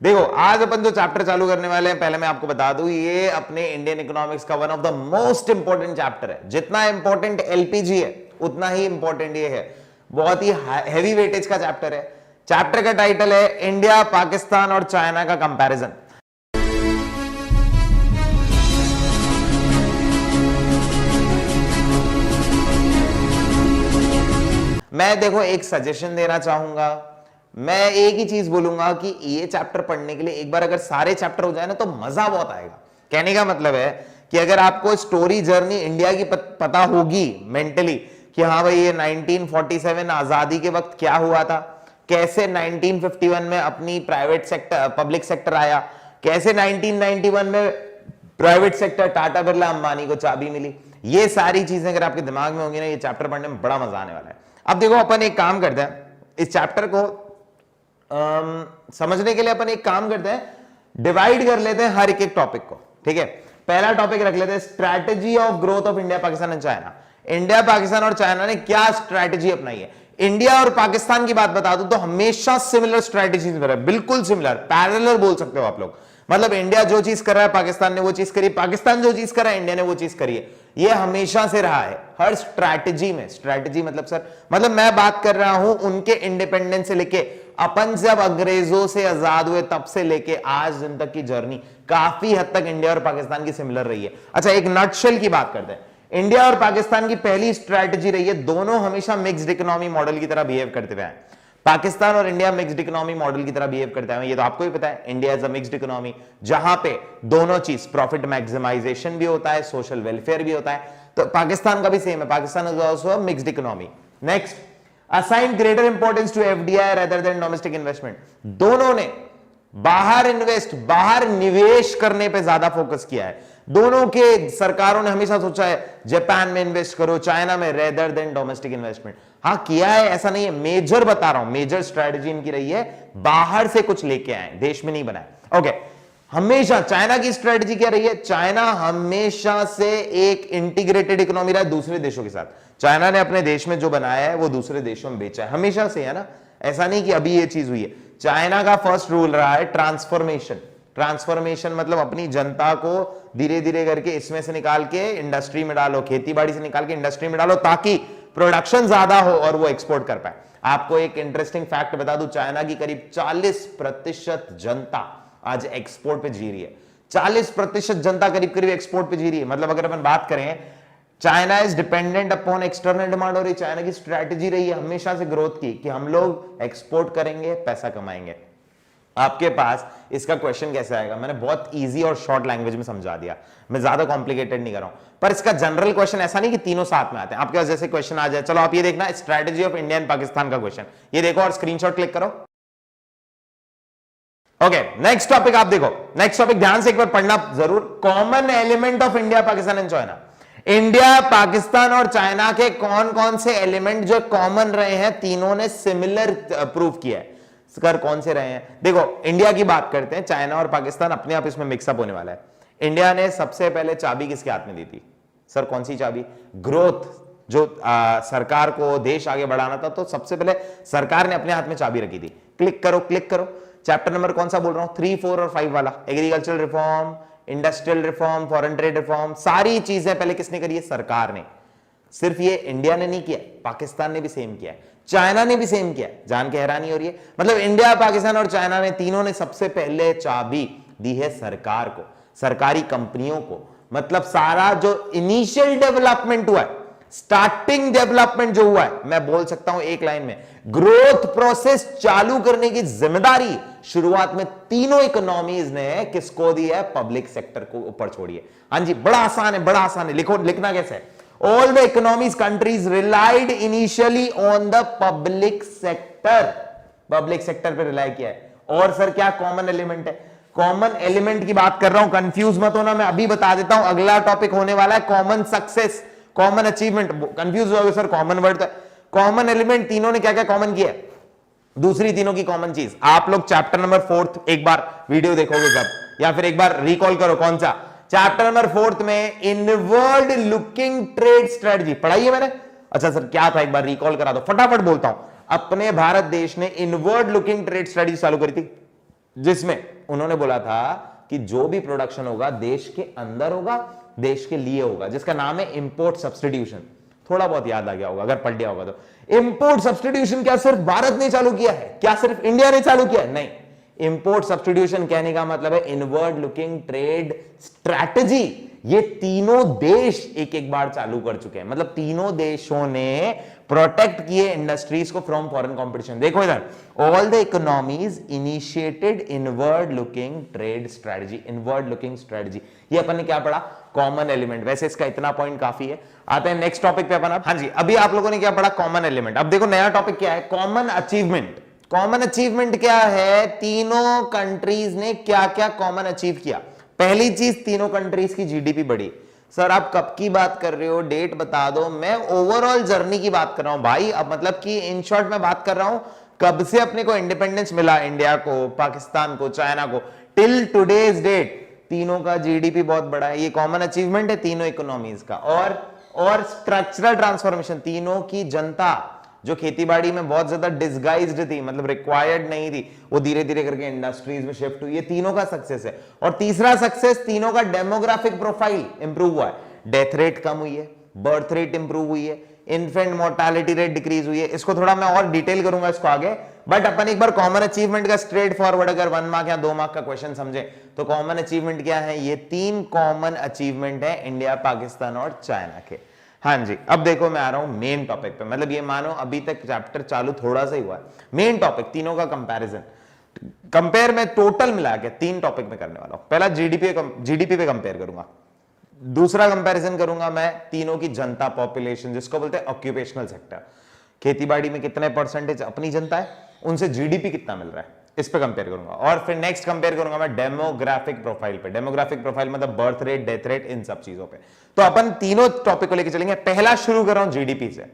देखो आज अपन जो चैप्टर चालू करने वाले हैं, पहले मैं आपको बता दूं, ये अपने इंडियन इकोनॉमिक्स का one of the most important chapter है। जितना इंपॉर्टेंट एलपीजी है उतना ही इंपॉर्टेंट ये है। बहुत ही हैवी वेटेज का चैप्टर है। चैप्टर का टाइटल है इंडिया, पाकिस्तान और चाइना का कंपैरिजन। मैं देखो एक सजेशन देना चाहूंगा, मैं एक ही चीज बोलूंगा कि ये चैप्टर पढ़ने के लिए एक बार अगर सारे चैप्टर हो जाए ना तो मजा बहुत आएगा। कहने का मतलब है कि अगर आपको स्टोरी जर्नी इंडिया की पता होगी मेंटली कि हाँ भाई ये 1947 आजादी के वक्त क्या हुआ था, कैसे 1951 में अपनी प्राइवेट सेक्टर पब्लिक सेक्टर आया, कैसे 1991 में प्राइवेट सेक्टर टाटा बिरला अंबानी को चाबी मिली, ये सारी चीजें अगर आपके दिमाग में होंगी ना, ये चैप्टर पढ़ने में बड़ा मजा आने वाला है। अब देखो अपन एक काम करते हैं, इस चैप्टर को समझने के लिए अपन एक काम करते हैं, डिवाइड कर लेते हैं हर एक टॉपिक को। ठीक है, पहला टॉपिक रख लेते हैं strategy of growth of India, Pakistan and China. India, Pakistan और चाइना ने क्या स्ट्रैटेजी अपनाई है। इंडिया और पाकिस्तान की बात बता दूं तो हमेशा सिमिलर स्ट्रैटेजीज में रहे, बिल्कुल सिमिलर, पैरेलल बोल सकते हो आप लोग। मतलब इंडिया जो चीज कर रहा है पाकिस्तान ने वो चीज करी, पाकिस्तान जो चीज कर रहा है इंडिया ने वो चीज करी है। ये हमेशा से रहा है हर स्ट्रैटेजी में। स्ट्रैटेजी मतलब सर, मतलब मैं बात कर रहा हूं उनके इंडिपेंडेंस से लेके अपन जब अंग्रेजों से आजाद हुए तब से लेके आज दिन तक की जर्नी काफी हद तक इंडिया और पाकिस्तान की सिमिलर रही है। अच्छा, एक नटशेल की बात करते हैं। इंडिया और पाकिस्तान की पहली स्ट्रैटेजी रही है, दोनों हमेशा मिक्स्ड इकोनॉमी मॉडल की तरह बिहेव करते हुए हैं। पाकिस्तान और इंडिया मिक्स्ड इकोनॉमी मॉडल की तरह बिहेव करते हैं, ये तो आपको ही पता है। India is a mixed economy जहां पे दोनों चीज, प्रॉफिट मैक्सिमाइजेशन भी होता है, सोशल वेलफेयर भी होता है। तो पाकिस्तान का भी सेम है, Pakistan is also a mixed economy. Next, assign greater importance to FDI rather than domestic investment. दोनों ने बाहर निवेश करने पे ज्यादा फोकस किया है। दोनों के सरकारों ने हमेशा सोचा है जापान में इन्वेस्ट करो, चाइना में, रेदर देन डोमेस्टिक इन्वेस्टमेंट। हाँ किया है, ऐसा नहीं है, मेजर बता रहा हूं, मेजर स्ट्रेटजी इनकी रही है बाहर से कुछ लेके आए, देश में नहीं बनाए। ओके, हमेशा चाइना की स्ट्रेटजी क्या रही है, चाइना हमेशा से एक इंटीग्रेटेड इकोनॉमी रहा है दूसरे देशों के साथ। चाइना ने अपने देश में जो बनाया है वो दूसरे देशों में बेचा है, हमेशा से, है ना। ऐसा नहीं कि अभी ये चीज हुई है। चाइना का फर्स्ट रूल रहा है ट्रांसफॉर्मेशन। ट्रांसफॉर्मेशन मतलब अपनी जनता को धीरे धीरे करके इसमें से निकाल के इंडस्ट्री में डालो, खेती बाड़ी से निकाल के इंडस्ट्री में डालो, ताकि प्रोडक्शन ज्यादा हो और वो एक्सपोर्ट कर पाए। आपको एक इंटरेस्टिंग फैक्ट बता दूं, चाइना की करीब 40% जनता आज एक्सपोर्ट पे जी रही है। 40% जनता करीब करीब एक्सपोर्ट पे जी रही है। मतलब अगर अपन बात करें, China is dependent upon external demand, और ये चाइना की स्ट्रैटेजी रही है हमेशा से ग्रोथ की कि हम लोग एक्सपोर्ट करेंगे, पैसा कमाएंगे। आपके पास इसका क्वेश्चन कैसे आएगा, मैंने बहुत इजी और शॉर्ट लैंग्वेज में समझा दिया, मैं ज्यादा कॉम्प्लिकेटेड नहीं कर रहा हूं। पर इसका जनरल क्वेश्चन ऐसा नहीं कि तीनों साथ में आते हैं। आपके पास जैसे क्वेश्चन आ जाए, चलो आप ये देखना, strategy of India and Pakistan का क्वेश्चन, ये देखो और स्क्रीनशॉट क्लिक करो। ओके, नेक्स्ट टॉपिक आप देखो, नेक्स्ट टॉपिक ध्यान से एक बार पढ़ना जरूर। Common element of India, Pakistan and China. India, Pakistan और चाइना के कौन कौन से एलिमेंट जो कॉमन रहे हैं, तीनों ने सिमिलर प्रूव किया है। कर कौन से रहे हैं, देखो इंडिया की बात करते हैं, चाइना और पाकिस्तान अपने आप इसमें मिक्सअप होने वाला है। इंडिया ने सबसे पहले चाबी किसके हाथ में दी थी सर, कौन सी चाबी, ग्रोथ, जो सरकार को देश आगे बढ़ाना था, तो सबसे पहले सरकार ने अपने हाथ में चाबी रखी थी। क्लिक करो, क्लिक करो, चैप्टर नंबर कौन सा बोल रहा हूं, 3, 4 और 5 वाला, agricultural reform, industrial reform, foreign trade reform, सारी चीजें पहले किसने करी है, सरकार ने। सिर्फ ये इंडिया ने नहीं किया, पाकिस्तान ने भी सेम किया है, चाइना ने भी सेम किया। जान के हैरानी हो रही है, मतलब इंडिया, पाकिस्तान और चाइना ने तीनों ने सबसे पहले चाबी दी है सरकार को, सरकारी कंपनियों को। मतलब सारा जो इनिशियल डेवलपमेंट हुआ है, स्टार्टिंग डेवलपमेंट जो हुआ है, मैं बोल सकता हूं एक लाइन में, ग्रोथ प्रोसेस चालू करने की जिम्मेदारी शुरुआत में तीनों इकोनॉमीज ने किसको दी है, पब्लिक सेक्टर को ऊपर छोड़िए। हाँ जी, बड़ा आसान है, बड़ा आसान है, लिखो, लिखना कैसे है, all the economies countries relied initially on the public sector, public sector पे रिलाई किया है। और सर क्या कॉमन एलिमेंट है, कॉमन एलिमेंट की बात कर रहा हूं, कंफ्यूज मत होना, मैं अभी बता देता हूं, अगला टॉपिक होने वाला है common success, common achievement. Confuse हो गए sir, common word, common element तीनों ने क्या क्या कॉमन किया है, दूसरी तीनों की कॉमन चीज। आप लोग चैप्टर नंबर 4 एक बार वीडियो देखोगे जब, या फिर एक बार रिकॉल करो, कौन सा चैप्टर नंबर 4 में, इनवर्ड लुकिंग ट्रेड स्ट्रेटजी पढ़ाई है मैंने। अच्छा सर क्या था, एक बार रिकॉल करा दो, फटाफट बोलता हूं। अपने भारत देश ने इनवर्ड लुकिंग ट्रेड स्ट्रेटजी चालू करी थी, जिसमें उन्होंने बोला था कि जो भी प्रोडक्शन होगा देश के अंदर होगा, देश के लिए होगा, जिसका नाम है इंपोर्ट सब्स्टिट्यूशन। थोड़ा बहुत याद आ गया होगा अगर पढ़ लिया होगा तो। इंपोर्ट सब्स्टिट्यूशन क्या सिर्फ भारत ने चालू किया है? क्या सिर्फ इंडिया ने चालू किया है? नहीं। इंपोर्ट सब्स्टिट्यूशन कहने का मतलब है इनवर्ड लुकिंग ट्रेड स्ट्रैटेजी। ये तीनों देश एक एक बार चालू कर चुके हैं, मतलब तीनों देशों ने प्रोटेक्ट किए इंडस्ट्रीज को फ्रॉम फॉरेन कंपटीशन। देखो इधर, all the economies initiated inward looking trade strategy. Inward looking strategy, ये अपन ने क्या पढ़ा? Common element. वैसे इसका इतना पॉइंट काफी है। आते हैं नेक्स्ट टॉपिक पे अपन। हाँ जी, अभी आप लोगों ने क्या पढ़ा? Common element. अब देखो नया टॉपिक क्या है? Common achievement. कॉमन अचीवमेंट क्या है? तीनों कंट्रीज ने क्या क्या कॉमन अचीव किया। पहली चीज, तीनों कंट्रीज की जीडीपी बढ़ी। सर आप कब की बात कर रहे हो? डेट बता दो। मैं ओवरऑल जर्नी की बात कर रहा हूं भाई। अब मतलब कि इन शॉर्ट मैं बात कर रहा हूं कब से अपने को इंडिपेंडेंस मिला, इंडिया को, पाकिस्तान को, चाइना को, टिल टुडेज डेट तीनों का जीडीपी बहुत बड़ा है। ये कॉमन अचीवमेंट है तीनों इकोनॉमीज का। और स्ट्रक्चरल ट्रांसफॉर्मेशन, तीनों की जनता जो खेतीबाड़ी में बहुत ज्यादा डिसगाइज्ड थी, मतलब रिक्वायर्ड नहीं थी, वो धीरे धीरे करके इंडस्ट्रीज में शिफ्ट हुई। ये तीनों का सक्सेस है। और तीसरा सक्सेस, तीनों का डेमोग्राफिक प्रोफाइल इंप्रूव हुआ है। डेथ रेट कम हुई है, बर्थ रेट इंप्रूव हुई है, इन्फेंट मोर्टालिटी रेट डिक्रीज हुई है। इसको थोड़ा मैं और डिटेल करूंगा इसको आगे, बट अपन एक बार कॉमन अचीवमेंट का स्ट्रेट फॉरवर्ड अगर 1 मार्क या 2 मार्क का क्वेश्चन समझे तो कॉमन अचीवमेंट क्या है? ये 3 कॉमन अचीवमेंट है इंडिया, पाकिस्तान और चाइना के। हाँ जी, अब देखो मैं आ रहा हूं मेन टॉपिक पे। मतलब ये मानो अभी तक चैप्टर चालू थोड़ा सा ही हुआ है। मेन टॉपिक, तीनों का कंपैरिजन, कंपेयर में टोटल मिला के 3 टॉपिक में करने वाला हूं। पहला जीडीपी पे कंपेयर करूंगा। दूसरा कंपैरिजन करूंगा मैं तीनों की जनता, पॉपुलेशन, जिसको बोलते हैं ऑक्यूपेशनल सेक्टर। खेतीबाड़ी में कितने परसेंटेज अपनी जनता है, उनसे जीडीपी कितना मिल रहा है, इस पे कंपेयर करूंगा। और फिर नेक्स्ट कंपेयर करूंगा मैं डेमोग्राफिक प्रोफाइल पे। डेमोग्राफिक प्रोफाइल मतलब बर्थ रेट, डेथ रेट, इन सब चीजों पे। तो अपन तीनों टॉपिक को लेकर चलेंगे। पहला शुरू कर रहा हूं जीडीपी से।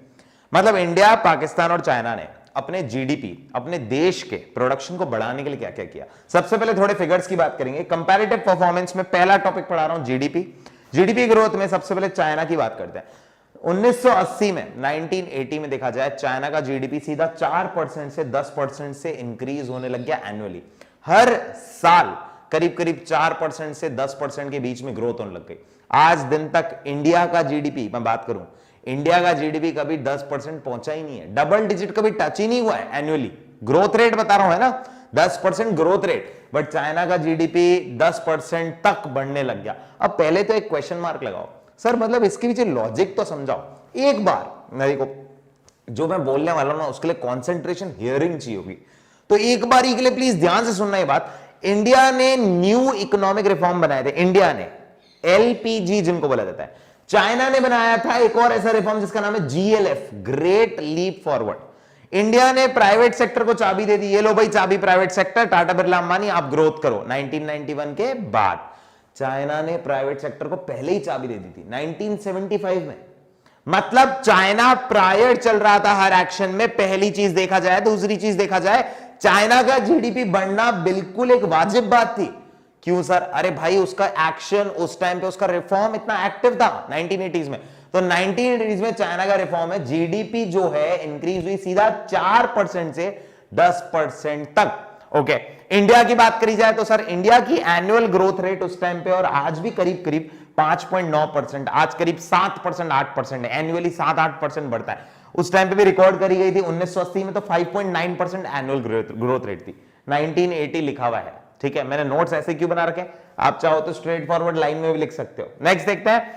मतलब इंडिया, पाकिस्तान और चाइना ने अपने जीडीपी, अपने देश के प्रोडक्शन को बढ़ाने के लिए क्या क्या किया। सबसे पहले थोड़े फिगर्स की बात करेंगे। कंपैरेटिव परफॉर्मेंस में पहला टॉपिक पढ़ा रहा हूं जीडीपी। जीडीपी ग्रोथ में सबसे पहले चाइना की बात करते हैं। 1980 में, 1980 में देखा जाए चाइना का जीडीपी सीधा 4% से 10% से इंक्रीज होने लग गया एनुअली। हर साल करीब करीब 4% से 10% के बीच में ग्रोथ होने लग गई। आज दिन तक इंडिया का जीडीपी, मैं बात करूं, इंडिया का जीडीपी कभी 10% पहुंचा ही नहीं है। डबल डिजिट कभी टच ही नहीं हुआ है एनुअली। ग्रोथ रेट बता रहा हूं, है ना, 10% ग्रोथ रेट, बट चाइना का जीडीपी 10% तक बढ़ने लग गया। अब पहले तो एक क्वेश्चन मार्क लगाओ, सर मतलब इसके पीछे लॉजिक तो समझाओ एक बार। मेरे को जो मैं बोलने वाला हूं ना उसके लिए कंसंट्रेशन, हियरिंग चाहिए होगी, तो एक बार के लिए प्लीज ध्यान से सुनना ये बात। इंडिया ने न्यू इकोनॉमिक रिफॉर्म बनाए थे, इंडिया ने, एलपीजी जिनको बोला जाता है। चाइना ने बनाया था एक और ऐसा रिफॉर्म जिसका नाम है GLF, great leap forward. India ने प्राइवेट सेक्टर को चाबी दे दी, ये लो भाई चाबी प्राइवेट सेक्टर, टाटा बिरला अंबानी आप ग्रोथ करो। 1991 के बाद चाइना ने प्राइवेट सेक्टर को पहले ही चाबी दे दी थी 1975 में। मतलब चाइना प्रायर चल रहा था हर एक्शन में। पहली चीज देखा जाए, दूसरी चीज देखा जाए, चाइना का जीडीपी बढ़ना बिल्कुल एक वाजिब बात थी। क्यों सर? अरे भाई उसका एक्शन उस टाइम पे, उसका रिफॉर्म इतना एक्टिव था 1980s में। तो 1980s में चाइना का रिफॉर्म है, जीडीपी जो है इंक्रीज हुई सीधा 4% से 10% तक। ओके, इंडिया की बात करी जाए तो सर इंडिया की एनुअल ग्रोथ रेट उस टाइम पे और आज भी करीब करीब 5.9%, आज करीब 7%, 8% है। एनुअली 7-8% बढ़ता है। उस टाइम पे भी रिकॉर्ड करी गई थी 1980 में तो 5.9% एनुअल ग्रोथ रेट थी। 1980 लिखा हुआ है, ठीक है। मैंने नोट्स ऐसे क्यों बना रखे, आप चाहो तो स्ट्रेट फॉरवर्ड लाइन में भी लिख सकते हो। नेक्स्ट देखते हैं,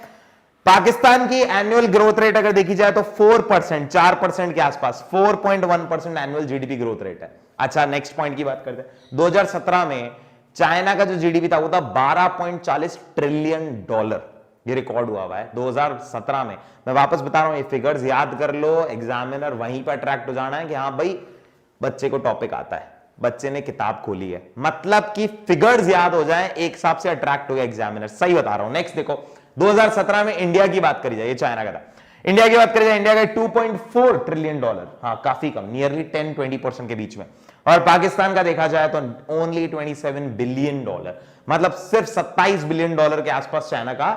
पाकिस्तान की एनुअल ग्रोथ रेट अगर देखी जाए तो 4%, 4% के आसपास, 4.1% एनुअल जीडीपी ग्रोथ रेट है। अच्छा, नेक्स्ट पॉइंट की बात करते हैं। 2017 में चाइना का जो जीडीपी था वो था $12.40 ट्रिलियन। ये रिकॉर्ड हुआ है 2017 में। मैं वापस बता रहा हूं, ये फिगर्स याद कर लो, एग्जामिनर वहीं पर अट्रैक्ट हो जाना है कि हाँ भाई बच्चे को टॉपिक आता है, बच्चे ने किताब खोली है, मतलब कि फिगर्स याद हो जाए, एक हिसाब से अट्रैक्ट हो गया एग्जामिनर। सही बता रहा हूं। नेक्स्ट देखो, 2017 में इंडिया की बात करी जाए, ये चाइना का था। इंडिया की बात करी जाए, इंडिया का $2.4 ट्रिलियन, हाँ काफी कम, नियरली 10-20% के बीच में। और पाकिस्तान का देखा जाए तो ओनली $27 बिलियन, मतलब सिर्फ $27 बिलियन के आसपास चाइना का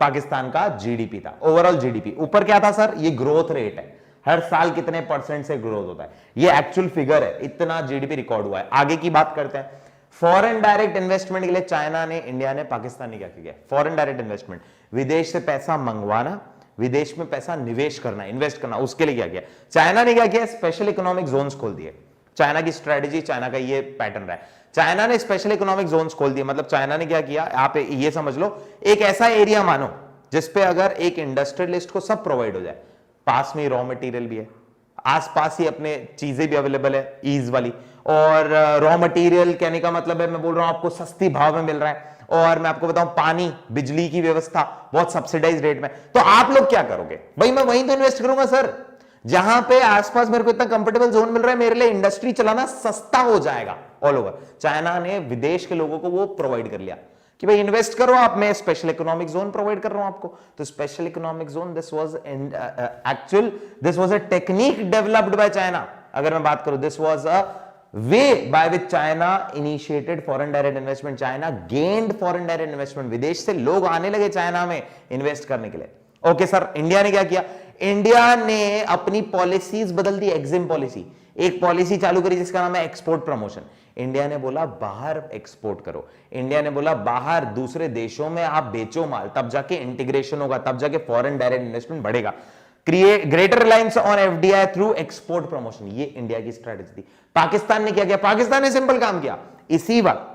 पाकिस्तान का जीडीपी था, ओवरऑल जीडीपी। ऊपर क्या था सर? ये ग्रोथ रेट है। हर साल कितने परसेंट से ग्रोथ होता है, ये एक्चुअल फिगर है, इतना जीडीपी रिकॉर्ड हुआ है। आगे की बात करते हैं। फॉरेन डायरेक्ट इन्वेस्टमेंट के लिए चाइना ने, इंडिया ने, पाकिस्तान ने क्या किया? फॉरेन डायरेक्ट इन्वेस्टमेंट, विदेश से पैसा मंगवाना, विदेश में पैसा निवेश करना, इन्वेस्ट करना, उसके लिए क्या किया चाइना ने? क्या किया? स्पेशल इकोनॉमिक जोन्स खोल दिए। चाइना की स्ट्रेटेजी, चाइना का ये पैटर्न रहा है। चाइना ने स्पेशल इकोनॉमिक जोन्स खोल दिए, मतलब चाइना ने क्या किया, आप ये समझ लो एक ऐसा एरिया मानो जिसपे अगर एक इंडस्ट्रियलिस्ट को सब प्रोवाइड हो जाए, पास में रॉ मटेरियल भी है, आसपास ही अपने चीजें भी अवेलेबल है ईज वाली, और रॉ मटेरियल कहने का मतलब है, मैं बोल रहा हूं आपको सस्ती भाव में मिल रहा है, और मैं आपको बताऊं पानी बिजली की व्यवस्था बहुत सब्सिडाइज रेट में, तो आप लोग क्या करोगे भाई? मैं वहीं तो इन्वेस्ट करूंगा सर जहां पे आसपास मेरे को इतना कंफर्टेबल जोन मिल रहा है, मेरे लिए इंडस्ट्री चलाना सस्ता हो जाएगा ऑल ओवर। चाइना ने विदेश के लोगों को वो प्रोवाइड कर लिया कि भाई इन्वेस्ट करो आप, मैं स्पेशल इकोनॉमिक जोन प्रोवाइड कर रहा हूं आपको। तो special economic zone, this was a technique developed by China. अगर मैं बात करूं, this was a way by which China initiated foreign direct investment, China gained foreign direct investment, विदेश से लोग आने लगे चाइना में इन्वेस्ट करने के लिए। ओके सर, इंडिया ने क्या किया? इंडिया ने अपनी पॉलिसीज बदल दी, एग्जिम पॉलिसी, एक पॉलिसी चालू करी जिसका नाम है एक्सपोर्ट प्रमोशन। इंडिया ने बोला बाहर एक्सपोर्ट करो, इंडिया ने बोला बाहर दूसरे देशों में आप बेचो माल, तब जाके इंटीग्रेशन होगा, तब जाके फॉरेन डायरेक्ट इन्वेस्टमेंट बढ़ेगा। Create greater reliance on FDI through export promotion, ये इंडिया की स्ट्रेटेजी थी। पाकिस्तान ने क्या किया? पाकिस्तान ने सिंपल काम किया, इसी वक्त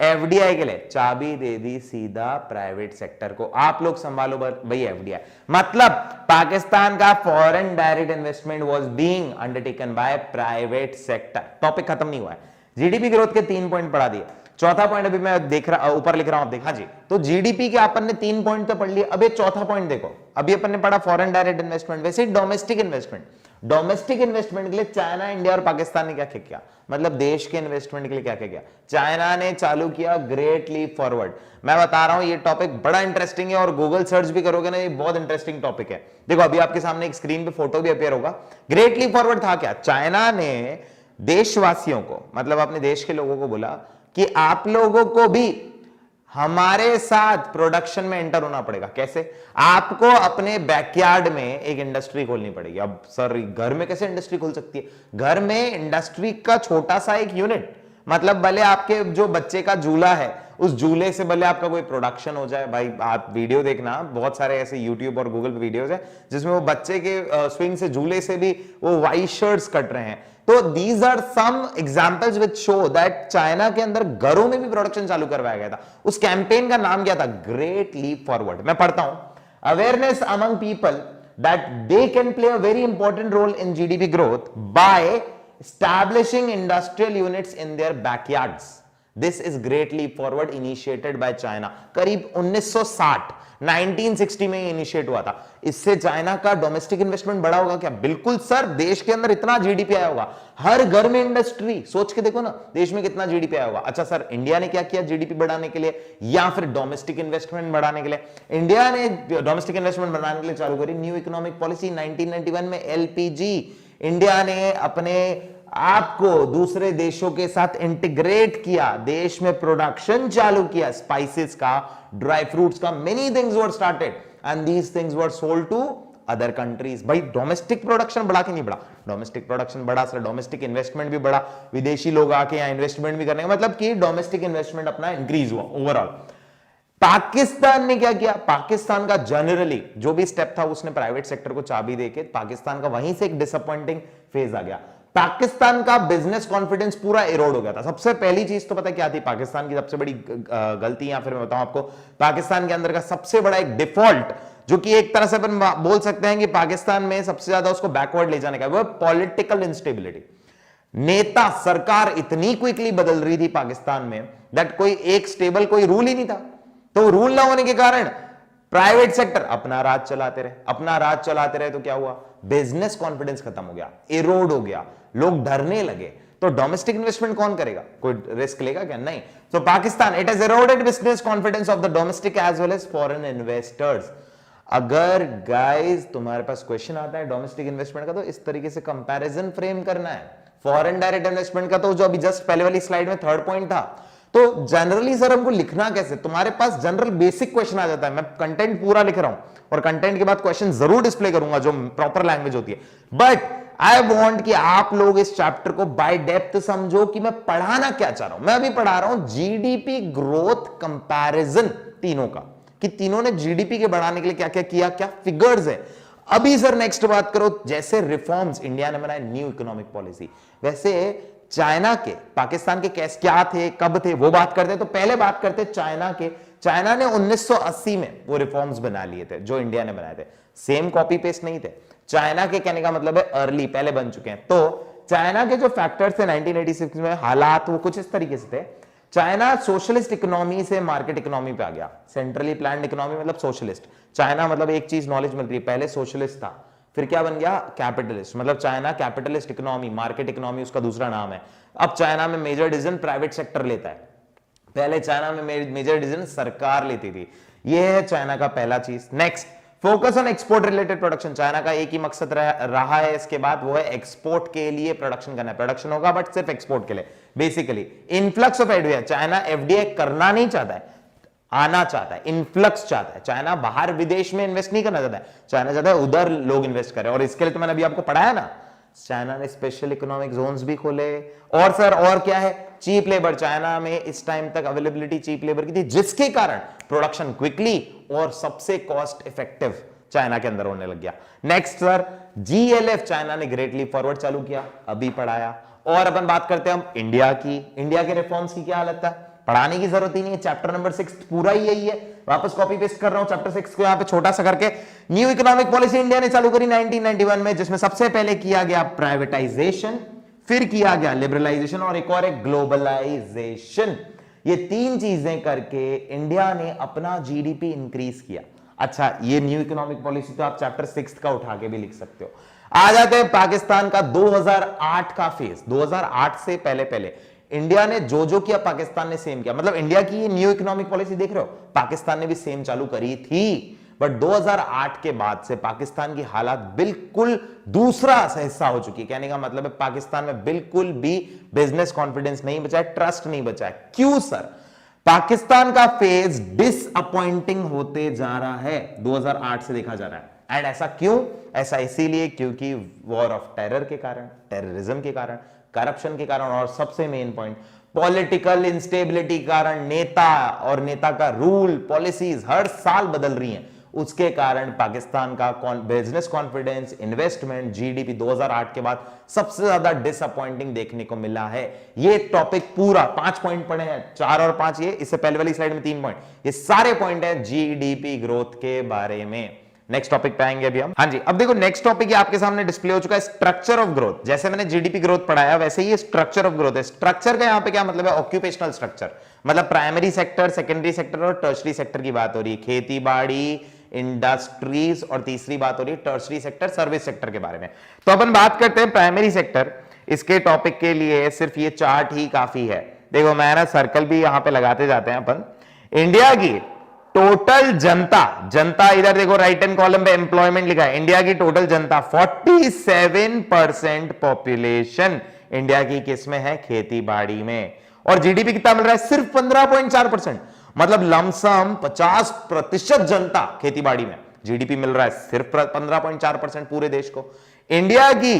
एफडीआई के लिए चाबी दे दी सीधा प्राइवेट सेक्टर को, आप लोग संभालो भाई एफडीआई। मतलब पाकिस्तान का foreign direct investment was being undertaken by private sector. Topic खत्म नहीं हुआ है। जीडीपी ग्रोथ के 3 पॉइंट पढ़ा दिए, चौथा पॉइंट अभी मैं देख रहा, ऊपर लिख रहा हूं आप देख। हाँ जी, तो जीडीपी के अपन ने 3 पॉइंट तो पढ़ लिए, अब ये चौथा पॉइंट देखो। अभी अपन ने पढ़ा फॉरेन डायरेक्ट इन्वेस्टमेंट, वैसे डोमेस्टिक इन्वेस्टमेंट। डोमेस्टिक इन्वेस्टमेंट के लिए चाइना, इंडिया और पाकिस्तान ने क्या क्या किया, मतलब देश के इन्वेस्टमेंट के लिए क्या क्या किया? चाइना ने चालू किया ग्रेट लीप फॉरवर्ड। मैं बता रहा हूं ये टॉपिक बड़ा इंटरेस्टिंग है, और गूगल सर्च भी करोगे ना, ये बहुत इंटरेस्टिंग टॉपिक है। देखो अभी आपके सामने एक स्क्रीन पे फोटो भी अपीयर होगा। ग्रेट लीप फॉरवर्ड था क्या? चाइना ने देशवासियों को, मतलब अपने देश के लोगों को बोला कि आप लोगों को भी हमारे साथ प्रोडक्शन में एंटर होना पड़ेगा। कैसे? आपको अपने बैकयार्ड में एक इंडस्ट्री खोलनी पड़ेगी। अब सर घर में कैसे इंडस्ट्री खोल सकती है? घर में इंडस्ट्री का छोटा सा एक यूनिट, मतलब भले आपके जो बच्चे का झूला है उस झूले से भले आपका कोई प्रोडक्शन हो जाए। भाई आप वीडियो देखना, बहुत सारे ऐसे यूट्यूब और गूगल पे वीडियोस है जिसमें वो बच्चे के स्विंग से, झूले से भी वो वाइट शर्ट्स कट रहे हैं। तो these are some examples which show that China के अंदर घरों में भी प्रोडक्शन चालू करवाया गया था। उस कैंपेन का नाम क्या था? Great leap forward. मैं पढ़ता हूं, awareness among people that they can play a very important role in GDP growth by establishing industrial units in their backyards. This is great leap forward initiated by China. करीब 1960 1960 में initiate हुआ था। इससे China का domestic investment बढ़ा होगा क्या? बिल्कुल सर, देश के अंदर इतना जीडीपी आया होगा, हर घर में इंडस्ट्री, सोच के देखो ना देश में कितना जीडीपी आया होगा। अच्छा सर, इंडिया ने क्या किया जीडीपी बढ़ाने के लिए या फिर डोमेस्टिक इन्वेस्टमेंट बढ़ाने के लिए? इंडिया ने डोमेस्टिक इन्वेस्टमेंट बढ़ाने के लिए चालू करी न्यू इकोनॉमिक पॉलिसी 1991 में, एलपीजी। इंडिया ने अपने आपको दूसरे देशों के साथ इंटीग्रेट किया, देश में प्रोडक्शन चालू किया, स्पाइसेस का, ड्राई फ्रूट्स का, many things were started and these things were sold to other countries. भाई डोमेस्टिक प्रोडक्शन बढ़ा कि नहीं बढ़ा? डोमेस्टिक प्रोडक्शन बढ़ा सर, डोमेस्टिक इन्वेस्टमेंट भी बढ़ा, विदेशी लोग आके यहां इन्वेस्टमेंट भी करने का मतलब कि डोमेस्टिक इन्वेस्टमेंट अपना इंक्रीज हुआ ओवरऑल। पाकिस्तान ने क्या किया? पाकिस्तान का जनरली जो भी स्टेप था उसने प्राइवेट सेक्टर को चाबी देके, पाकिस्तान का वहीं से एक डिसअपॉइंटिंग फेज आ गया। पाकिस्तान का बिजनेस कॉन्फिडेंस पूरा इरोड हो गया था। सबसे पहली चीज तो पता क्या थी पाकिस्तान की सबसे बड़ी गलती, या फिर मैं बताऊं आपको पाकिस्तान के अंदर का सबसे बड़ा एक डिफॉल्ट, जो कि एक तरह से अपन बोल सकते हैं कि पाकिस्तान में सबसे ज्यादा उसको बैकवर्ड ले जाने का, वो पॉलिटिकल इंस्टेबिलिटी। नेता, सरकार इतनी क्विकली बदल रही थी पाकिस्तान में दैट कोई एक स्टेबल कोई रूल ही नहीं था। तो रूल ना होने के कारण प्राइवेट सेक्टर अपना राज चलाते रहे, अपना राज चलाते रहे, तो क्या हुआ? बिजनेस कॉन्फिडेंस खत्म हो गया, इरोड हो गया, लोग डरने लगे। तो डोमेस्टिक इन्वेस्टमेंट कौन करेगा? कोई रिस्क लेगा क्या? नहीं। तो Pakistan, it has eroded business confidence of the domestic as well as foreign investors. अगर गाइस तुम्हारे पास क्वेश्चन आता है डोमेस्टिक इन्वेस्टमेंट का, तो इस तरीके से कंपैरिजन फ्रेम करना है। फॉरेन डायरेक्ट इन्वेस्टमेंट का तो जो अभी जस्ट पहले वाली स्लाइड में थर्ड पॉइंट था, तो जनरली सर हमको लिखना कैसे, तुम्हारे पास जनरल बेसिक क्वेश्चन आ जाता है, मैं कंटेंट पूरा लिख रहा हूं और कंटेंट के बाद क्वेश्चन जरूर डिस्प्ले करूंगा जो प्रॉपर लैंग्वेज होती है, बट आई वॉन्ट कि आप लोग इस चैप्टर को बाय डेप्थ समझो कि मैं पढ़ाना क्या चाह रहा हूं। मैं अभी पढ़ा रहा हूं जीडीपी ग्रोथ कंपैरिजन तीनों का, कि तीनों ने जीडीपी के बढ़ाने के लिए क्या क्या किया, क्या फिगर्स है। अभी सर नेक्स्ट बात करो, जैसे रिफॉर्म्स इंडिया ने बनाए, न्यू इकोनॉमिक पॉलिसी, वैसे चाइना के, पाकिस्तान के कैसे क्या थे, कब थे, वो बात करते हैं। तो पहले बात करते हैं चाइना के। चाइना ने 1980 में वो रिफॉर्म्स बना लिए थे जो इंडिया ने बनाए थे, सेम कॉपी पेस्ट नहीं थे। चाइना के कहने का मतलब है अर्ली, पहले बन चुके हैं। तो चाइना के जो फैक्टर्स थे 1986 में, हालात वो कुछ इस तरीके से थे। चाइना सोशलिस्ट इकोनॉमी से मार्केट इकोनॉमी पे आ गया, सेंट्रली प्लान्ड इकोनॉमी मतलब सोशलिस्ट। चाइना मतलब एक चीज नॉलेज मिल रही है, पहले सोशलिस्ट था, फिर क्या बन गया, कैपिटलिस्ट। मतलब China capitalist economy, market economy उसका दूसरा नाम है। अब चाइना में मेजर डिसीजन प्राइवेट सेक्टर लेता है, पहले चाइना में मेजर डिसीजन सरकार लेती थी। यह है चाइना का पहला चीज। Next, focus on export related production. China का एक ही मकसद रहा है इसके बाद, वो है एक्सपोर्ट के लिए प्रोडक्शन करना है। प्रोडक्शन होगा बट सिर्फ एक्सपोर्ट के लिए। Basically influx of FDI, China FDI करना नहीं चाहता है, आना चाहता है, इनफ्लक्स चाहता है। चाइना बाहर विदेश में इन्वेस्ट नहीं करना चाहता है, चाइना चाहता है उधर लोग इन्वेस्ट करें। और इसके लिए तो मैंने अभी आपको पढ़ाया ना, चाइना ने स्पेशल इकोनॉमिक जोन्स भी खोले। और सर और क्या है, चीप लेबर। चाइना में इस टाइम तक अवेलेबिलिटी चीप लेबर की थी, जिसके कारण प्रोडक्शन क्विकली और सबसे कॉस्ट इफेक्टिव चाइना के अंदर होने लग गया। नेक्स्ट सर, जीएलएफ, चाइना ने ग्रेट लीप फॉरवर्ड चालू किया, अभी पढ़ाया। और अपन बात करते हैं हम इंडिया की। इंडिया के रिफॉर्म्स की क्या हालत है, पढ़ाने की जरूरत ही नहीं है, चैप्टर नंबर 6 पूरा ही यही है। वापस कॉपी पेस्ट कर रहा हूं चैप्टर 6 को यहां पे छोटा सा करके। न्यू इकोनॉमिक पॉलिसी इंडिया ने चालू करी 1991 में, जिसमें सबसे पहले किया गया प्राइवेटाइजेशन, फिर किया गया लिबरलाइजेशन और एक और एक ग्लोबलाइजेशन। ये तीन चीजें करके इंडिया ने अपना जीडीपी इंक्रीज किया। अच्छा, ये न्यू इकोनॉमिक पॉलिसी तो आप चैप्टर 6 का उठा के भी लिख सकते हो। आ जाते हैं पाकिस्तान का 2008 का फेज। 2008 से पहले पहले इंडिया ने जो किया पाकिस्तान ने सेम किया। मतलब इंडिया की न्यू इकोनॉमिक पॉलिसी देख रहे हो, पाकिस्तान ने भी सेम चालू करी थी। बट 2008 के बाद से पाकिस्तान की हालात बिल्कुल दूसरा हिस्सा हो चुकी है। कहने का मतलब है पाकिस्तान में बिल्कुल भी बिजनेस कॉन्फिडेंस नहीं बचा है, ट्रस्ट नहीं बचा है। क्यों सर? पाकिस्तान का फेज डिसअपॉइंटिंग होते जा रहा है 2008 से देखा जा रहा है। एंड ऐसा क्यों? ऐसा इसीलिए क्योंकि वॉर ऑफ टेरर के कारण, टेररिज्म के कारण, करप्शन के कारण और सबसे मेन पॉइंट पॉलिटिकल इंस्टेबिलिटी के कारण नेता और नेता का रूल पॉलिसीज हर साल बदल रही हैं। उसके कारण पाकिस्तान का बिजनेस कॉन्फिडेंस, इन्वेस्टमेंट, जीडीपी 2008 के बाद सबसे ज्यादा डिसअपॉइंटिंग देखने को मिला है। ये टॉपिक पूरा 5 पॉइंट पढ़े हैं, 4 और 5 ये, इससे पहले वाली स्लाइड में 3 पॉइंट, ये सारे पॉइंट है जीडीपी ग्रोथ के बारे में। नेक्स्ट टॉपिक पे आएंगे अभी हम। हाँ जी, अब देखो नेक्स्ट टॉपिक आपके सामने डिस्प्ले हो चुका है, स्ट्रक्चर ऑफ ग्रोथ। जैसे मैंने जीडीपी ग्रोथ पढ़ाया वैसे ही स्ट्रक्चर ऑफ ग्रोथ है। स्ट्रक्चर का यहाँ पे क्या मतलब है? ऑक्यूपेशनल स्ट्रक्चर, मतलब प्राइमरी सेक्टर, सेकेंडरी सेक्टर और टर्शरी सेक्टर की बात हो रही है। खेती बाड़ी, इंडस्ट्रीज और तीसरी बात हो रही है टर्शरी सेक्टर, सर्विस सेक्टर के बारे में। तो अपन बात करते हैं प्राइमरी सेक्टर। इसके टॉपिक के लिए सिर्फ ये चार्ट ही काफी है। देखो मैं ना सर्कल भी यहां पे लगाते जाते हैं अपन। इंडिया की टोटल जनता इधर देखो राइट हैंड कॉलम पे एम्प्लॉयमेंट लिखा है। इंडिया की टोटल जनता 47% पॉपुलेशन इंडिया की किस में है? खेती बाड़ी में। और जीडीपी कितना मिल रहा है? सिर्फ 15.4%। मतलब लमसम 50% जनता खेतीबाड़ी में, जीडीपी मिल रहा है सिर्फ 15.4% पूरे देश को। इंडिया की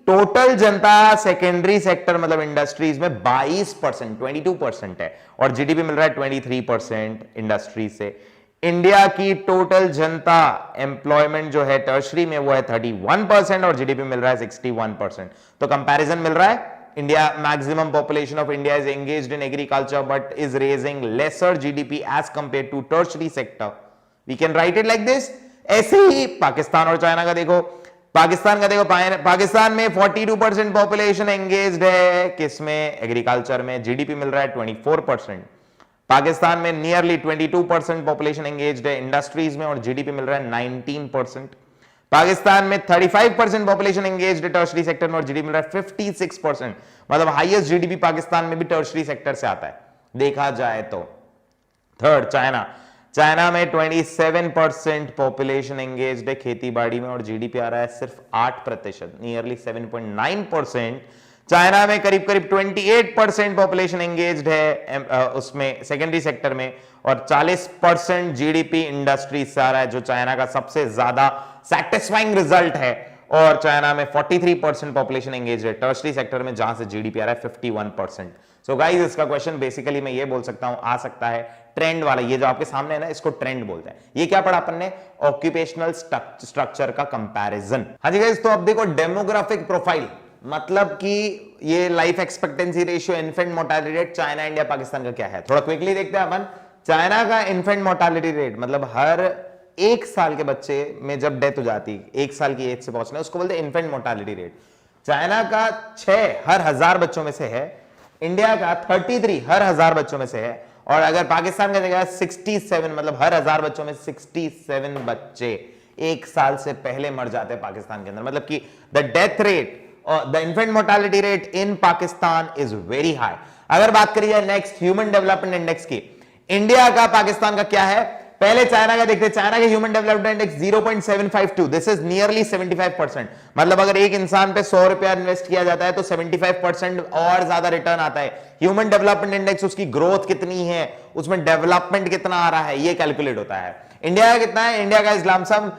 टोटल जनता सेकेंडरी सेक्टर मतलब इंडस्ट्रीज में 22%, 22% है और जीडीपी मिल रहा है 23% इंडस्ट्री से। इंडिया की टोटल जनता एम्प्लॉयमेंट जो है टर्शरी में वो है 31% और जीडीपी मिल रहा है 61%। तो कंपैरिजन मिल रहा है। India maximum population of India is engaged in agriculture but is raising lesser GDP as compared to tertiary sector. We can write it like this. ऐसे ही पाकिस्तान और चाइना का देखो। पाकिस्तान में 42% पॉपुलेशन एंगेज्ड है किसमें? एग्रीकल्चर में। जीडीपी मिल रहा है 24%। पाकिस्तान में नियरली 22% पॉपुलेशन एंगेज्ड है इंडस्ट्रीज में और जीडीपी मिल रहा है 19%। पाकिस्तान में 35% पॉपुलेशन एंगेज्ड है टर्शरी सेक्टर में और जीडीपी मिल रहा है 56%। मतलब हाईएस्ट जीडीपी पाकिस्तान में भी टर्शरी सेक्टर से आता है देखा जाए तो। थर्ड चाइना में 27% पॉपुलेशन एंगेज्ड है खेती बाड़ी में और जीडीपी आ रहा है सिर्फ 8%, नियरली 7.9%। चाइना में करीब करीब 28% पॉपुलेशन एंगेज्ड है उसमें सेकेंडरी सेक्टर में, और 40% जीडीपी इंडस्ट्री से आ रहा है, जो चाइना का सबसे ज्यादा सैटिस्फाइंग रिजल्ट है। और चाइना में 43% पॉपुलेशन एंगेज है टर्शरी सेक्टर में, जहां से जीडीपी आ रहा है 51%। सो गाइस, इसका क्वेश्चन बेसिकली मैं ये बोल सकता हूं आ सकता है ट्रेंड वाला। ये जो आपके सामने है ना, इसको ट्रेंड बोलते हैं। ये क्या पढ़ा अपन ने? ऑक्यूपेशनल स्ट्रक्चर का कंपैरिजन। हाँ जी गाइस, तो अब देखो डेमोग्राफिक प्रोफाइल, मतलब कि ये life expectancy ratio, infant mortality rate China, India, Pakistan का क्या है, थोड़ा क्विकली देखते हैं अपन। चाइना का इन्फेंट मोर्टेलिटी रेट, मतलब हर 1 साल के बच्चे में जब डेथ हो जाती है, 1 साल की एज से पहुंचना, उसको बोलते हैं इन्फेंट मोर्टेलिटी रेट। चाइना का 6 हर 1000 बच्चों में से है, इंडिया का 33 हर 1000 बच्चों में से है, और अगर पाकिस्तान का जगह 67, मतलब हर 1000 बच्चों में 67 बच्चे 1 साल से पहले मर जाते हैं पाकिस्तान के अंदर। मतलब कि द डेथ रेट और the infant mortality rate in Pakistan is very high. अगर बात करी जाए नेक्स्ट ह्यूमन डेवलपमेंट इंडेक्स की, इंडिया का पाकिस्तान का क्या है? पहले चाइना का देखते हैं। चाइना के human development index 0.752, this is nearly 75%। मतलब अगर एक इंसान पे 100 रुपया इन्वेस्ट किया जाता है तो 75% और ज्यादा रिटर्न आता है। ह्यूमन डेवलपमेंट इंडेक्स, उसकी ग्रोथ कितनी है, उसमें डेवलपमेंट कितना आ रहा है, ये कैलकुलेट होता है। इंडिया का कितना है? इंडिया का इस्लामसम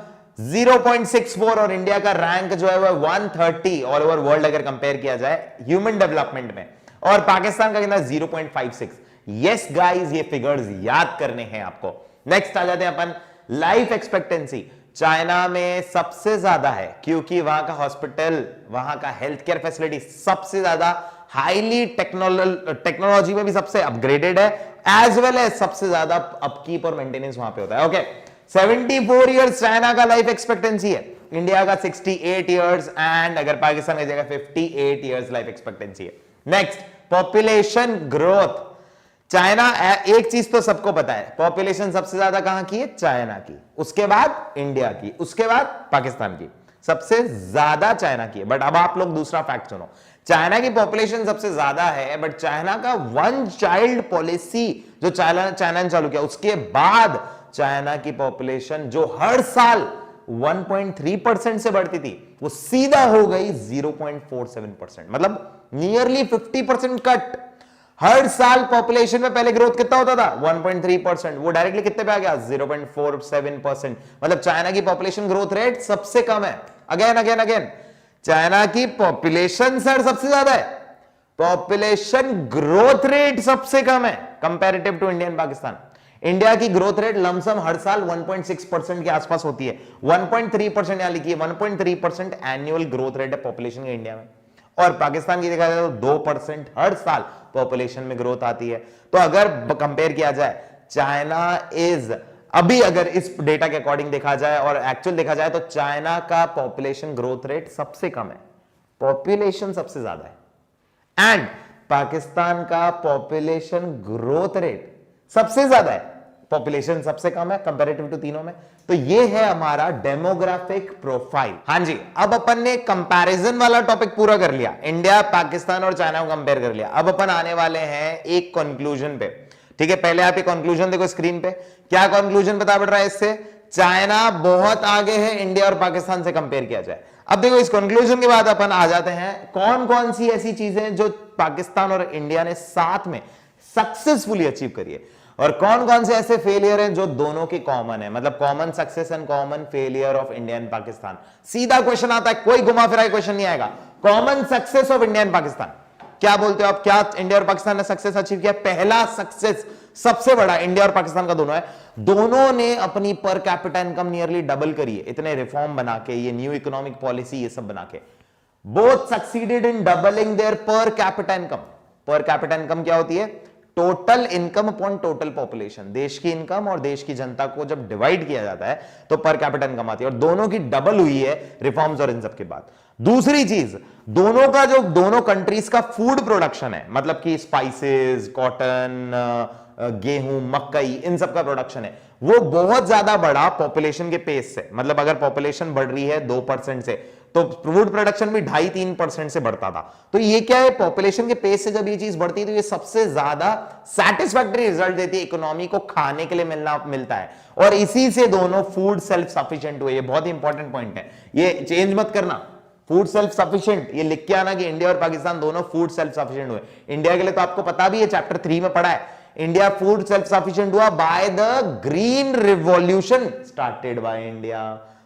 0.64, और इंडिया का रैंक जो है वो 130 ऑल ओवर वर्ल्ड अगर कंपेयर किया जाए ह्यूमन डेवलपमेंट में। और पाकिस्तान का कितना? 0.56। यस गाइस, ये फिगर्स याद करने हैं आपको। नेक्स्ट आ जाते हैं अपन लाइफ एक्सपेक्टेंसी। चाइना में सबसे ज्यादा है, क्योंकि वहां का हॉस्पिटल, वहां का हेल्थ केयर फैसिलिटी सबसे ज्यादा हाईली टेक्नोलॉजी में भी सबसे अपग्रेडेड है, एज वेल एज सबसे ज्यादा अपकीप और मेंटेनेंस वहां पे होता है। ओके, 74 ईयर्स चाइना का लाइफ एक्सपेक्टेंसी है, इंडिया का 68 ईयर्स, एंड अगर पाकिस्तान की जगह 58 ईयर्स लाइफ एक्सपेक्टेंसी है। Next, population growth. चाइना, एक चीज तो सबको पता है, पॉपुलेशन सबसे ज्यादा कहां की है? चाइना की, उसके बाद इंडिया की, उसके बाद पाकिस्तान की, सबसे ज्यादा चाइना की है। बट अब आप लोग दूसरा फैक्ट सुनो, चाइना की पॉपुलेशन सबसे ज्यादा है, बट चाइना का 1 चाइल्ड पॉलिसी जो चाइना ने चालू किया, उसके बाद चाइना की पॉपुलेशन जो हर साल 1.3% से बढ़ती थी, वो सीधा हो गई 0.47%। मतलब नियरली 50% कट। हर साल पॉपुलेशन में पहले ग्रोथ कितना होता था? 1.3%, वो डायरेक्टली कितने पे आ गया? 0.47%। मतलब चाइना की पॉपुलेशन ग्रोथ रेट सबसे कम है। अगेन अगेन अगेन, चाइना की पॉपुलेशन सर सबसे ज्यादा है, पॉपुलेशन ग्रोथ रेट सबसे कम है comparative to India and Pakistan. India की ग्रोथ रेट लमसम हर साल 1.6% के आसपास होती है, 1.3% यहां लिखी है, 1.3% एनुअल ग्रोथ रेट है पॉपुलेशन के इंडिया में। और पाकिस्तान की देखा जाए तो 2% हर साल पॉपुलेशन में ग्रोथ आती है। तो अगर कंपेयर किया जाए, चाइना इज, अभी अगर इस डेटा के अकॉर्डिंग देखा जाए और एक्चुअल देखा जाए, तो चाइना का पॉपुलेशन ग्रोथ रेट सबसे कम है, पॉपुलेशन सबसे ज्यादा है, एंड पाकिस्तान का पॉपुलेशन ग्रोथ रेट सबसे ज्यादा है, पॉपुलेशन सबसे कम है कंपैरेटिव टू तीनों में। तो ये है हमारा डेमोग्राफिक प्रोफाइल। हाँ जी, अब अपन ने कंपैरिजन वाला टॉपिक पूरा कर लिया, इंडिया, पाकिस्तान और चाइना को कंपेयर कर लिया। अब अपन आने वाले हैं एक कंक्लूजन पे। ठीक है, पहले आप ये कंक्लूजन देखो स्क्रीन पे, क्या कंक्लूजन बता पड़ रहा है इससे? चाइना बहुत आगे है इंडिया और पाकिस्तान से कंपेयर किया जाए। अब देखो, इस कंक्लूजन के बाद अपन आ जाते हैं कौन कौन सी ऐसी चीजें जो पाकिस्तान और इंडिया ने साथ में सक्सेसफुली अचीव करी है, और कौन कौन से ऐसे फेलियर हैं जो दोनों के कॉमन है, मतलब common success and common failure of India and Pakistan. सीधा क्वेश्चन आता है, कोई घुमा फिरा क्वेश्चन नहीं आएगा। Common success of India and Pakistan, क्या बोलते हो आप? क्या इंडिया और पाकिस्तान ने सक्सेस अचीव किया? पहला सक्सेस सबसे बड़ा इंडिया और पाकिस्तान का दोनों है, दोनों ने अपनी per capita income nearly double करी है, इतने रिफॉर्म बना के, ये न्यू इकोनॉमिक पॉलिसी, ये सब बना के। Both succeeded in doubling there per capita income. Per capita income क्या होती है? Total income upon total population, देश की इनकम और देश की जनता को जब डिवाइड किया जाता है तो पर कैपिटा इनकम आती है, और दोनों की डबल हुई है रिफॉर्म्स और इन सब के बाद। दूसरी चीज, दोनों का जो दोनों कंट्रीज का फूड प्रोडक्शन है, मतलब कि स्पाइसेस, कॉटन, गेहूं, मकई, इन सब का प्रोडक्शन है, वो बहुत ज्यादा बढ़ा पॉपुलेशन के पेस से। मतलब अगर पॉपुलेशन बढ़ रही है 2% से, तो फूड प्रोडक्शन भी 2.5-3% से बढ़ता था। तो ये क्या है? पॉपुलेशन के पेस से जब ये चीज बढ़ती है तो ये सबसे ज्यादा सैटिस्फैक्टरी रिजल्ट देती है, इकोनॉमी को खाने के लिए मिलता है, और इसी से दोनों फूड सेल्फ सफिशिएंट हुए। ये बहुत इंपॉर्टेंट पॉइंट है, ये चेंज मत करना। फूड सेल्फ सफिशिएंट, ये लिख के आना कि इंडिया और पाकिस्तान दोनों फूड सेल्फ सफिशिएंट हुए। इंडिया के लिए तो आपको पता भी है, चैप्टर 3 में पढ़ा है, इंडिया फूड सेल्फ सफिशिएंट हुआ by the green revolution started by India.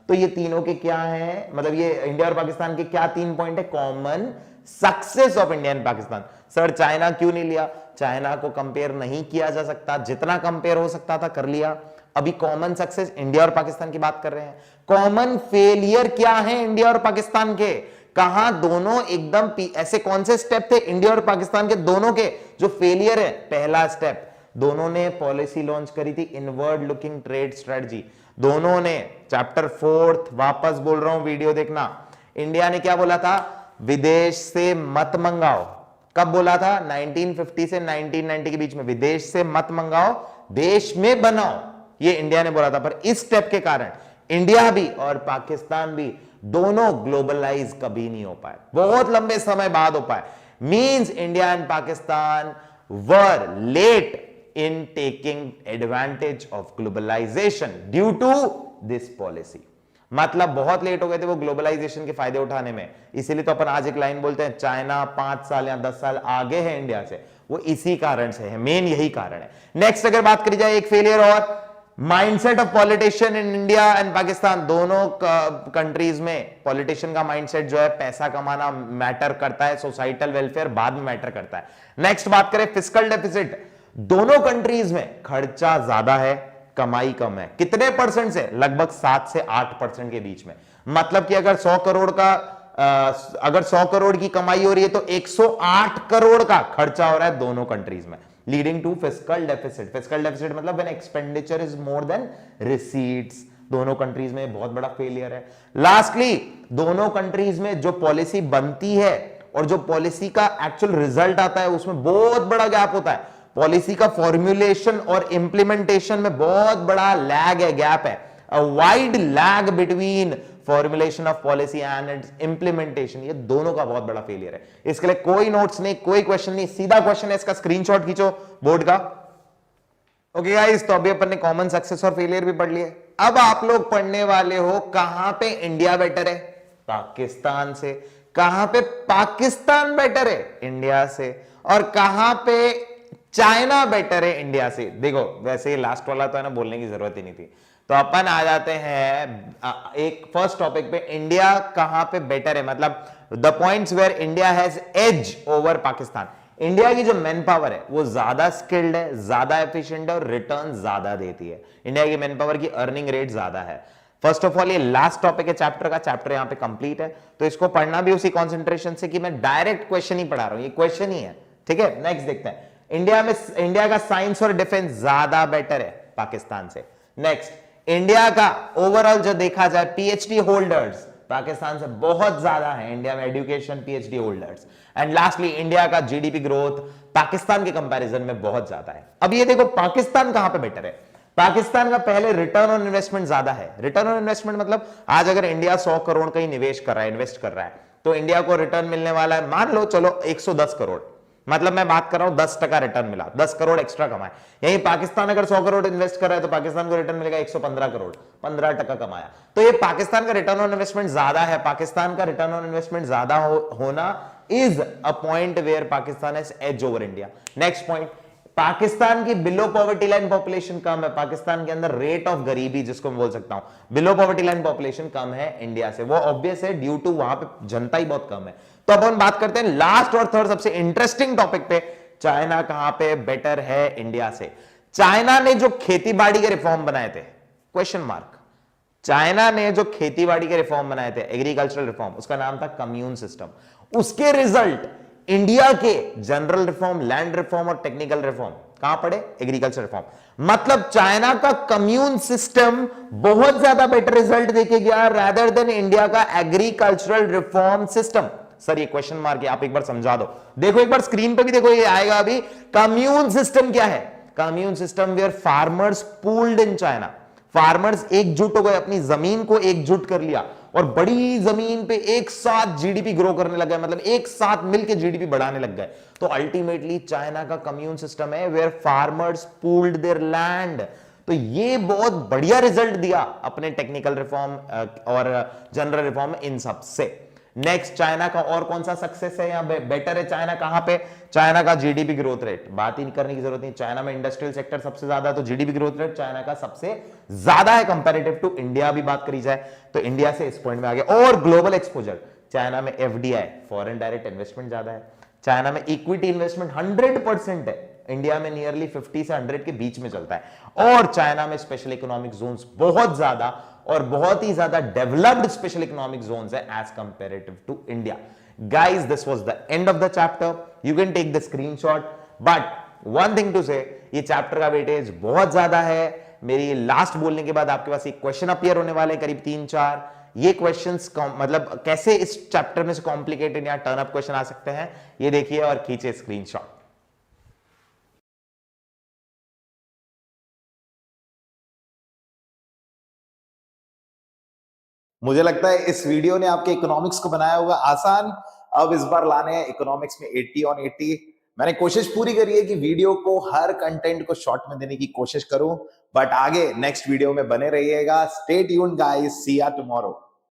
तो ये तीनों के क्या है, मतलब ये इंडिया और पाकिस्तान के क्या 3 पॉइंट है, common success of India and Pakistan. Sir China क्यों नहीं लिया? चाइना को कंपेयर नहीं किया जा सकता, जितना कंपेयर हो सकता था कर लिया। अभी कॉमन सक्सेस इंडिया और पाकिस्तान की बात कर रहे हैं। कॉमन फेलियर क्या है इंडिया और पाकिस्तान के? कहां दोनों एकदम ऐसे कौन से स्टेप थे इंडिया और पाकिस्तान के दोनों के जो फेलियर है? पहला स्टेप, दोनों ने पॉलिसी लॉन्च करी थी इनवर्ड लुकिंग ट्रेड स्ट्रेटजी। दोनों ने, चैप्टर 4 वापस बोल रहा हूं, वीडियो देखना। इंडिया ने क्या बोला था? विदेश से मत मंगाओ। कब बोला था? 1950 से 1990 के बीच में, विदेश से मत मंगाओ, देश में बनाओ, ये इंडिया ने बोला था। पर इस स्टेप के कारण इंडिया भी और पाकिस्तान भी दोनों ग्लोबलाइज कभी नहीं हो पाए, बहुत लंबे समय बाद हो पाए। Means India and Pakistan were late in taking advantage of globalization due to this policy। मतलब बहुत लेट हो गए थे वो ग्लोबलाइजेशन के फायदे उठाने में। इसीलिए तो अपन आज एक लाइन बोलते हैं, चाइना 5 साल या 10 साल आगे है इंडिया से, वो इसी कारण से है, मेन यही कारण है। नेक्स्ट अगर बात करी जाए, एक फेलियर और, mindset of politician in India and Pakistan, दोनों कंट्रीज में पॉलिटिशियन का माइंडसेट जो है, पैसा कमाना मैटर करता है, सोसाइटल वेलफेयर बाद में मैटर करता है। नेक्स्ट बात करें फिस्कल डेफिसिट, दोनों कंट्रीज में खर्चा ज्यादा है, कमाई कम है। कितने परसेंट से? लगभग 7 से 8% के बीच में। मतलब कि अगर 100 करोड़ का अगर 100 करोड़ की कमाई हो रही है तो 108 करोड़ का खर्चा हो रहा है दोनों कंट्रीज में, leading to fiscal deficit. Fiscal deficit मतलब when expenditure is more than receipts. दोनों कंट्रीज में बहुत बड़ा फेलियर है। लास्टली, दोनों कंट्रीज में जो पॉलिसी बनती है और जो पॉलिसी का एक्चुअल रिजल्ट आता है उसमें बहुत बड़ा गैप होता है। पॉलिसी का फॉर्मुलेशन और इंप्लीमेंटेशन में बहुत बड़ा लैग है, गैप है, a wide lag between formulation of policy and it's implementation. ये दोनों का बहुत बड़ा फेलियर है। इसके लिए कोई नोट्स नहीं, कोई क्वेश्चन नहीं, सीधा क्वेश्चन है, इसका स्क्रीनशॉट खींचो बोर्ड का। ओके गाइस, तो अभी अपन ने कॉमन सक्सेस और फेलियर भी पढ़ लिए। अब आप लोग पढ़ने वाले हो कहां पे इंडिया बेटर है पाकिस्तान से, कहां पे पाकिस्तान बेटर है इंडिया से, और कहां पे चाइना बेटर है इंडिया से। देखो वैसे ये लास्ट वाला तो है ना, बोलने की जरूरत ही नहीं थी। तो अपन आ जाते हैं एक फर्स्ट टॉपिक पे, इंडिया कहां पे बेटर है, मतलब the points where India has edge over Pakistan. India की जो मैन पावर है वो ज्यादा स्किल्ड है, ज्यादा एफिशिएंट है और रिटर्न ज्यादा देती है। इंडिया की मैन पावर की अर्निंग रेट ज्यादा है। फर्स्ट ऑफ ऑल ये लास्ट टॉपिक है चैप्टर का, चैप्टर यहां पे कंप्लीट है, तो इसको पढ़ना भी उसी कंसंट्रेशन से कि मैं डायरेक्ट क्वेश्चन ही पढ़ा रहा हूं, ये क्वेश्चन ही है, ठीक है। नेक्स्ट देखते हैं, इंडिया का साइंस और डिफेंस ज्यादा बेटर है पाकिस्तान से। नेक्स्ट, इंडिया का ओवरऑल जो देखा जाए पीएचडी होल्डर्स पाकिस्तान से बहुत ज्यादा है, इंडिया में education PhD holders. And lastly, India का जीडीपी ग्रोथ पाकिस्तान के कंपैरिजन में बहुत ज्यादा है। अब ये देखो पाकिस्तान कहां पे बेटर है। पाकिस्तान का पहले रिटर्न ऑन इन्वेस्टमेंट ज्यादा है। रिटर्न ऑन इन्वेस्टमेंट मतलब आज अगर इंडिया 100 करोड़ का ही निवेश कर रहा है, इन्वेस्ट कर रहा है, तो इंडिया को रिटर्न मिलने वाला है, मान लो चलो 110 करोड़, मतलब मैं बात कर रहा हूं 10% रिटर्न मिला, 10 करोड़ एक्स्ट्रा कमाए। यही पाकिस्तान अगर 100 करोड़ इन्वेस्ट कर रहा है तो पाकिस्तान को रिटर्न मिलेगा 115 करोड़, 15% कमाया। तो ये पाकिस्तान का रिटर्न ऑन इन्वेस्टमेंट ज्यादा है। पाकिस्तान का रिटर्न ऑन इन्वेस्टमेंट ज्यादा होना is a point where Pakistan has edge over India. Next point, Pakistan की बिलो पॉवर्टी लाइन पॉपुलेशन कम है। पाकिस्तान के अंदर रेट ऑफ गरीबी, जिसको मैं बोल सकता हूं, बिलो पॉवर्टी लाइन पॉपुलेशन कम है इंडिया से। वो ऑब्वियस है, ड्यू टू वहां पे जनता ही बहुत कम है। तो अब हम बात करते हैं लास्ट और थर्ड सबसे इंटरेस्टिंग टॉपिक पे, चाइना कहां पे बेटर है इंडिया से। चाइना ने जो खेतीबाड़ी के रिफॉर्म बनाए थे, क्वेश्चन मार्क, चाइना ने जो खेतीबाड़ी के रिफॉर्म बनाए थे, एग्रीकल्चरल रिफॉर्म, उसका नाम था कम्यून सिस्टम। उसके रिजल्ट इंडिया के जनरल रिफॉर्म, लैंड रिफॉर्म और टेक्निकल रिफॉर्म कहां पड़े? Agriculture reform. मतलब चाइना का कम्यून सिस्टम बहुत ज्यादा बेटर रिजल्ट देके गया रादर देन इंडिया का एग्रीकल्चरल रिफॉर्म सिस्टम। सर ये क्वेश्चन मार्क है, आप एक बार समझा दो। देखो एक बार स्क्रीन पे भी देखो, ये आएगा अभी। कम्यून सिस्टम क्या है? Commune system where farmers pooled in China. Farmers एकजुट हो गए, अपनी जमीन को एकजुट कर लिया और बड़ी जमीन पे एक साथ जीडीपी ग्रो करने लग गए, मतलब एक साथ मिलकर जीडीपी बढ़ाने लग गए। तो अल्टीमेटली चाइना का कम्यून सिस्टम है where farmers pooled their land. तो ये बहुत बढ़िया रिजल्ट दिया अपने टेक्निकल रिफॉर्म और जनरल रिफॉर्म इन सब से। नेक्स्ट चाइना का और कौन सा सक्सेस है या बेटर है चाइना कहां पे? चाइना का जीडीपी ग्रोथ रेट, बात ही करने की जरूरत नहीं। चाइना में इंडस्ट्रियल सेक्टर सबसे ज्यादा है, तो जीडीपी ग्रोथ रेट चाइना का सबसे ज्यादा है कंपैरेटिव टू इंडिया भी बात करी जाए तो इंडिया से इस पॉइंट में आ गया। और ग्लोबल एक्सपोजर, चाइना में एफडीआई फॉरेन डायरेक्ट इन्वेस्टमेंट ज्यादा है, चाइना में इक्विटी इन्वेस्टमेंट 100% है, इंडिया में नियरली 50 से 100 के बीच में चलता है। और चाइना में स्पेशल इकोनॉमिक जोन्स बहुत ज्यादा और बहुत ही ज्यादा डेवलप्ड स्पेशल इकोनॉमिक जोन्स है as comparative to India. Guys, this was the end of the chapter, you can take the screenshot, but one thing to say, ये चैप्टर का वेटेज बहुत ज्यादा है। मेरी लास्ट बोलने के बाद आपके पास एक क्वेश्चन अपीयर होने वाले करीब 3-4, ये क्वेश्चंस मतलब कैसे इस चैप्टर में से कॉम्प्लिकेटेड या टर्न अप क्वेश्चन आ सकते हैं, ये देखिए और खींचे स्क्रीनशॉट। मुझे लगता है इस वीडियो ने आपके इकोनॉमिक्स को बनाया होगा आसान। अब इस बार लाने हैं इकोनॉमिक्स में 80 ऑन 80। मैंने कोशिश पूरी करी है कि वीडियो को हर कंटेंट को शॉर्ट में देने की कोशिश करूं, बट आगे नेक्स्ट वीडियो में बने रहिएगा। स्टे ट्यून्ड गाइस, सी या टुमारो।